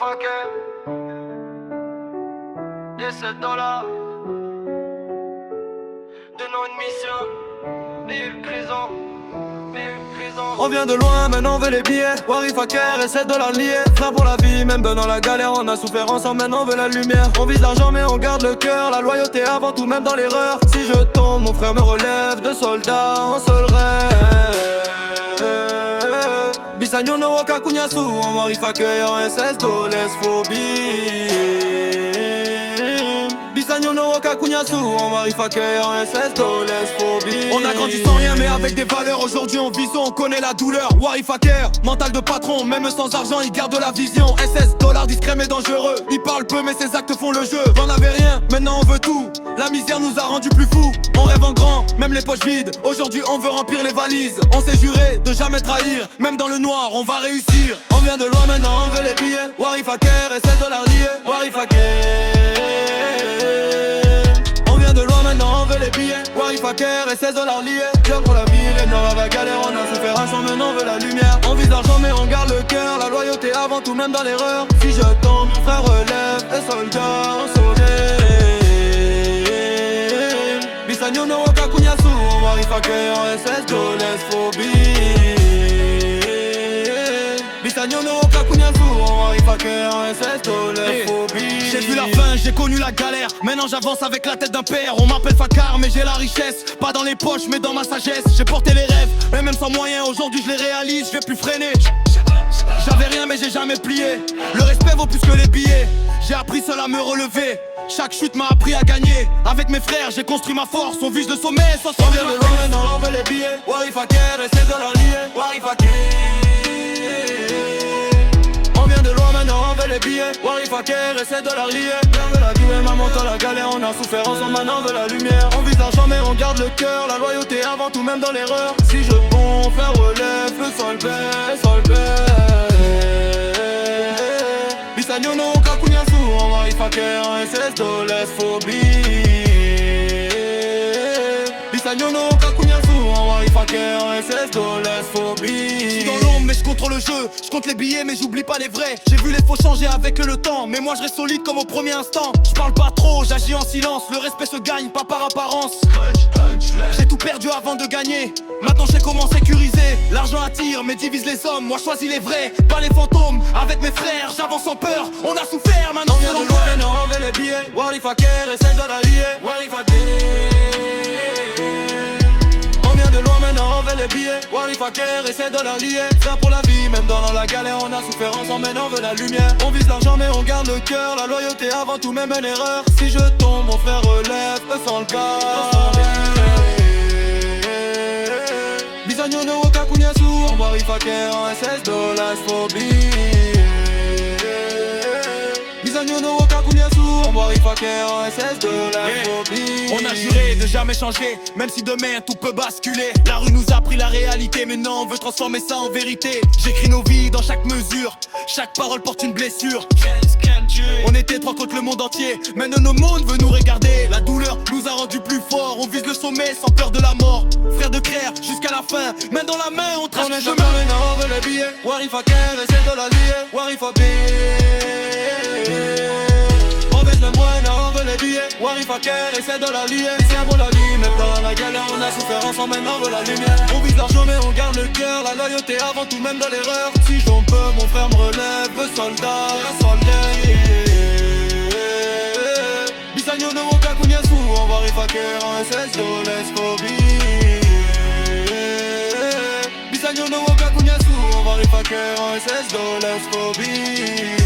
Warifaker, 17 $, 2 ans de mission, 1000 prisons. On vient de loin, maintenant on veut les billets. Warifaker et 7 $ liés. Frère pour la vie, même dans la galère, on a souffert ensemble, maintenant on veut la lumière. On vise l'argent mais on garde le cœur, la loyauté avant tout, même dans l'erreur. Si je tombe, mon frère me relève, de soldats en seul rêve. Bisagno no wakakunyasu, en Warifaker en SS phobie. Bisagno no wakakunyasu, en Warifaker en SS phobie. On a grandi sans rien mais avec des valeurs. Aujourd'hui on vise, on connaît la douleur. Warifaker, mental de patron, même sans argent il garde la vision. SS discret mais dangereux. Il parle peu mais ses actes font le jeu. On avait rien, maintenant on veut tout. La misère nous a rendu plus fous. On rêve en grand, même les poches vides. Aujourd'hui on veut remplir les valises. On s'est juré de jamais trahir. Même dans le noir on va réussir. On vient de loin, maintenant on veut les billets. Warifaker et 7 $ liés. Warifaker. On vient de loin, maintenant on veut les billets. Warifaker et 16 $ liés. Dur pour la vie, les noirs à la galère. On a souffert ensemble, maintenant on veut la lumière. On vise l'argent mais on garde le cœur. La loyauté avant tout, même dans l'erreur. Si je tombe, mon frère relève. Et soldat en soleil. Bisagno no wakakunyasu, en Warifaker en SS phobie. Bisagno no wakakunyasu, en Warifaker en SS phobie. J'ai vu la fin, j'ai connu la galère. Maintenant j'avance avec la tête d'un père. On m'appelle Fakar mais j'ai la richesse. Pas dans les poches mais dans ma sagesse. J'ai porté les rêves, et même sans moyens. Aujourd'hui je les réalise, je vais plus freiner. J'avais rien mais j'ai jamais plié. Le respect vaut plus que les billets. J'ai appris seul à me relever. Chaque chute m'a appris à gagner. Avec mes frères j'ai construit ma force. On vise le sommet sans se. On vient de loin, maintenant on veut les billets. Warifaker et 7 $ liés. Warifaker. On vient de loin, maintenant on veut les billets. Warifaker et 7 $ liés. On veut la vie, ouais, maman dans la galère. On a souffert ensemble, maintenant on veut la lumière. On vise l'argent mais on garde le cœur. La loyauté avant tout, même dans l'erreur. Si je bon, mon frère relève. Le sol baisse, sol baisse. Bisagno no wakakunyasu, en Warifaker en SS phobie. Bisagno no wakakunyasu, en Warifaker en SS phobie. Je suis dans l'ombre mais je contrôle le jeu. Je compte les billets mais j'oublie pas les vrais. J'ai vu les faux changer avec le temps, mais moi je reste solide comme au premier instant. Je parle pas trop, j'agis en silence. Le respect se gagne, pas par apparence. J'ai tout perdu avant de gagner. Maintenant je sais comment sécuriser. L'argent attire mais divise les hommes. Moi je choisis les vrais, pas les fantômes. Avec mes frères j'avance sans peur. On a souffert, maintenant on vient de loin, maintenant on veut les billets. Warifaker et 7 $ liés. Warifaker. On vient de loin, maintenant on veut les billets. Warifaker et 7 $ liés. Frère pour la vie, même dans la galère. On a souffert ensemble, maintenant on veut la lumière. On vise l'argent mais on garde le cœur. La loyauté avant tout, même une erreur. Si je tombe, mon frère relève. Sans le cas. Bisagno no wakakunyasu, en Warifaker en SS phobie. Bisagno no wakakunyasu, en Warifaker en SS phobie. On a juré de jamais changer, même si demain tout peut basculer. La rue nous a pris la réalité, mais non on veut transformer ça en vérité. J'écris nos vies dans chaque mesure, chaque parole porte une blessure. On était trois contre le monde entier, maintenant le monde veut nous regarder. La douleur nous a rendus plus forts, on vise le sommet sans peur de la mort. Frère de clair jusqu'à la fin, main dans la main on trace le chemin. Maintenant on veut les billets, Warifaker et 7 $ liés. Warifaker. On baisse le moins, maintenant on veut les billets. Warifaker et 7 $ liés. C'est pour la vie, même dans la galère on a souffert ensemble, maintenant on veut la lumière. On vise l'argent mais on garde le cœur. La loyauté avant tout, même dans l'erreur. Si j'en peux, mon frère me relève. Le soldat, le soldat. Bisagno no wakakunyasu, en Warifaker en SS phobie. Bisagno no wakakunyasu, en Warifaker en SS phobie.